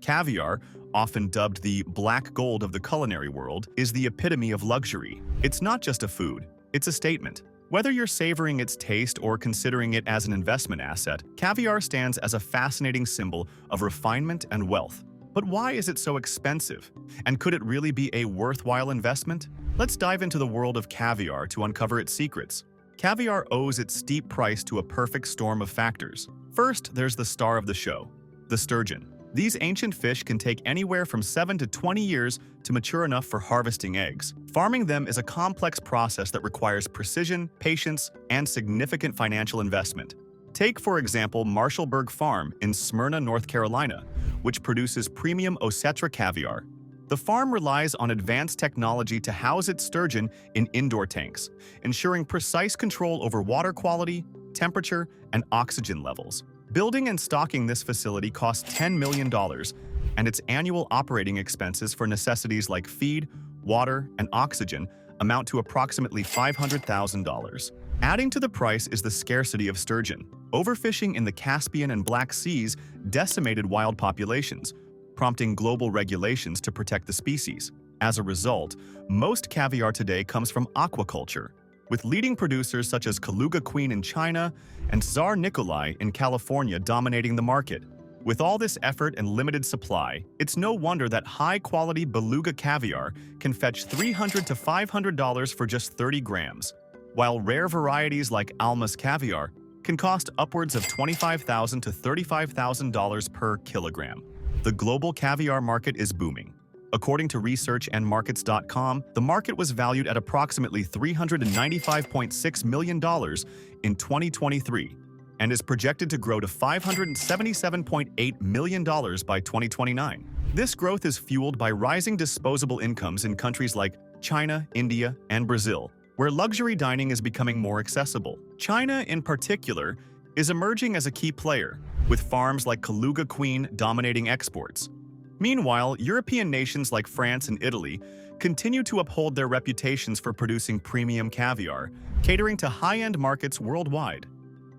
Caviar, often dubbed the black gold of the culinary world, is the epitome of luxury. It's not just a food, it's a statement. Whether you're savoring its taste or considering it as an investment asset, caviar stands as a fascinating symbol of refinement and wealth. But why is it so expensive? And could it really be a worthwhile investment? Let's dive into the world of caviar to uncover its secrets. Caviar owes its steep price to a perfect storm of factors. First, there's the star of the show, the sturgeon. These ancient fish can take anywhere from 7 to 20 years to mature enough for harvesting eggs. Farming them is a complex process that requires precision, patience, and significant financial investment. Take, for example, Marshallberg Farm in Smyrna, North Carolina, which produces premium Osetra caviar. The farm relies on advanced technology to house its sturgeon in indoor tanks, ensuring precise control over water quality, temperature, and oxygen levels. Building and stocking this facility costs $10 million, and its annual operating expenses for necessities like feed, water, and oxygen amount to approximately $500,000. Adding to the price is the scarcity of sturgeon. Overfishing in the Caspian and Black Seas decimated wild populations, prompting global regulations to protect the species. As a result, most caviar today comes from aquaculture, with leading producers such as Kaluga Queen in China and Tsar Nikolai in California dominating the market. With all this effort and limited supply, it's no wonder that high-quality beluga caviar can fetch $300 to $500 for just 30 grams, while rare varieties like Alma's caviar can cost upwards of $25,000 to $35,000 per kilogram. The global caviar market is booming. According to researchandmarkets.com, the market was valued at approximately $395.6 million in 2023 and is projected to grow to $577.8 million by 2029. This growth is fueled by rising disposable incomes in countries like China, India, and Brazil, where luxury dining is becoming more accessible. China, in particular, is emerging as a key player, with farms like Kaluga Queen dominating exports. Meanwhile, European nations like France and Italy continue to uphold their reputations for producing premium caviar, catering to high-end markets worldwide.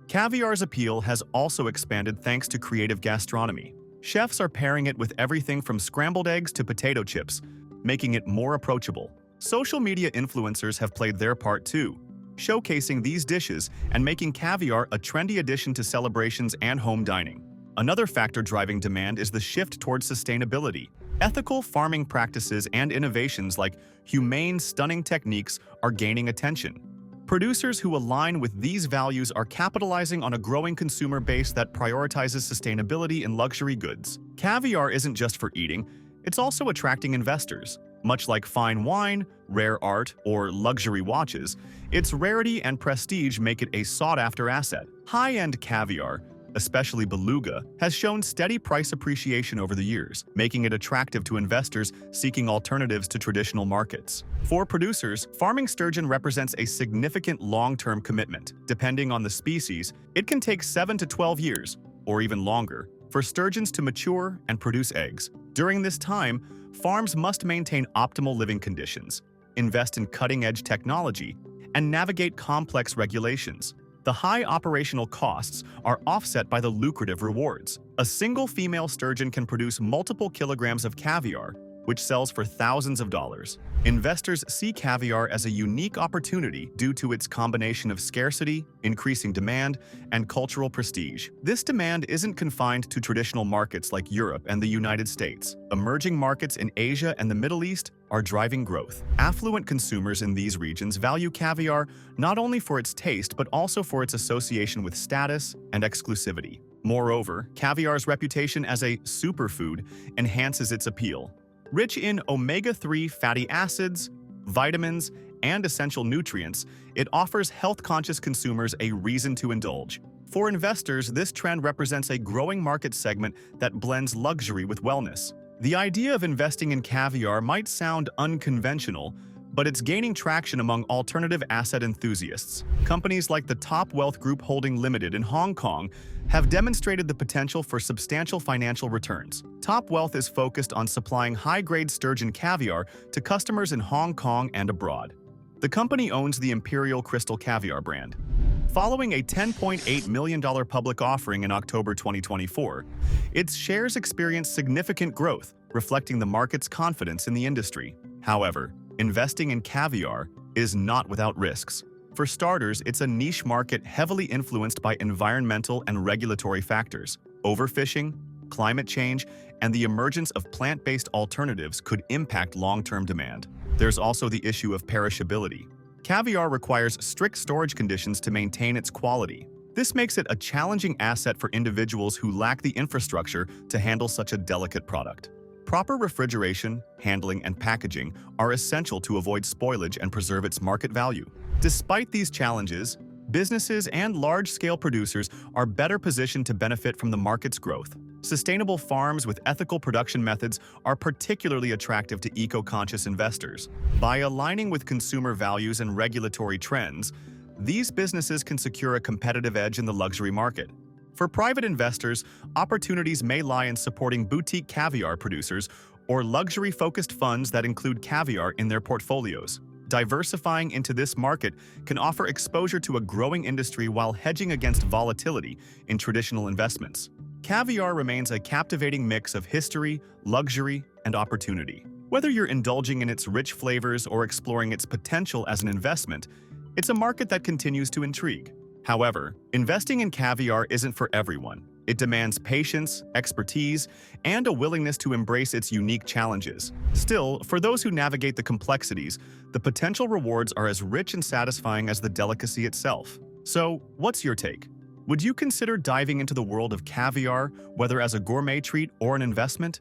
Caviar's appeal has also expanded thanks to creative gastronomy. Chefs are pairing it with everything from scrambled eggs to potato chips, making it more approachable. Social media influencers have played their part too, showcasing these dishes and making caviar a trendy addition to celebrations and home dining. Another factor driving demand is the shift towards sustainability. Ethical farming practices and innovations like humane stunning techniques are gaining attention. Producers who align with these values are capitalizing on a growing consumer base that prioritizes sustainability in luxury goods. Caviar isn't just for eating, it's also attracting investors. Much like fine wine, rare art, or luxury watches, its rarity and prestige make it a sought-after asset. High-end caviar, especially beluga, has shown steady price appreciation over the years, making it attractive to investors seeking alternatives to traditional markets. For producers, farming sturgeon represents a significant long-term commitment. Depending on the species, it can take 7 to 12 years, or even longer, for sturgeons to mature and produce eggs. During this time, farms must maintain optimal living conditions, invest in cutting-edge technology, and navigate complex regulations. The high operational costs are offset by the lucrative rewards. A single female sturgeon can produce multiple kilograms of caviar, which sells for thousands of dollars. Investors see caviar as a unique opportunity due to its combination of scarcity, increasing demand, and cultural prestige. This demand isn't confined to traditional markets like Europe and the United States. Emerging markets in Asia and the Middle East are driving growth. Affluent consumers in these regions value caviar not only for its taste but also for its association with status and exclusivity. Moreover, caviar's reputation as a superfood enhances its appeal. Rich in omega-3 fatty acids, vitamins, and essential nutrients, it offers health-conscious consumers a reason to indulge. For investors, this trend represents a growing market segment that blends luxury with wellness. The idea of investing in caviar might sound unconventional, but it's gaining traction among alternative asset enthusiasts. Companies like the Top Wealth Group Holding Limited in Hong Kong have demonstrated the potential for substantial financial returns. Top Wealth is focused on supplying high-grade sturgeon caviar to customers in Hong Kong and abroad. The company owns the Imperial Crystal Caviar brand, Following a $10.8 million public offering in October 2024, its shares experienced significant growth, reflecting the market's confidence in the industry. However, investing in caviar is not without risks. For starters, it's a niche market heavily influenced by environmental and regulatory factors. Overfishing, climate change, and the emergence of plant-based alternatives could impact long-term demand. There's also the issue of perishability. Caviar requires strict storage conditions to maintain its quality. This makes it a challenging asset for individuals who lack the infrastructure to handle such a delicate product. Proper refrigeration, handling, and packaging are essential to avoid spoilage and preserve its market value. Despite these challenges, businesses and large-scale producers are better positioned to benefit from the market's growth. Sustainable farms with ethical production methods are particularly attractive to eco-conscious investors. By aligning with consumer values and regulatory trends, these businesses can secure a competitive edge in the luxury market. For private investors, opportunities may lie in supporting boutique caviar producers or luxury-focused funds that include caviar in their portfolios. Diversifying into this market can offer exposure to a growing industry while hedging against volatility in traditional investments. Caviar remains a captivating mix of history, luxury, and opportunity. Whether you're indulging in its rich flavors or exploring its potential as an investment, it's a market that continues to intrigue. However, investing in caviar isn't for everyone. It demands patience, expertise, and a willingness to embrace its unique challenges. Still, for those who navigate the complexities, the potential rewards are as rich and satisfying as the delicacy itself. So, what's your take? Would you consider diving into the world of caviar, whether as a gourmet treat or an investment?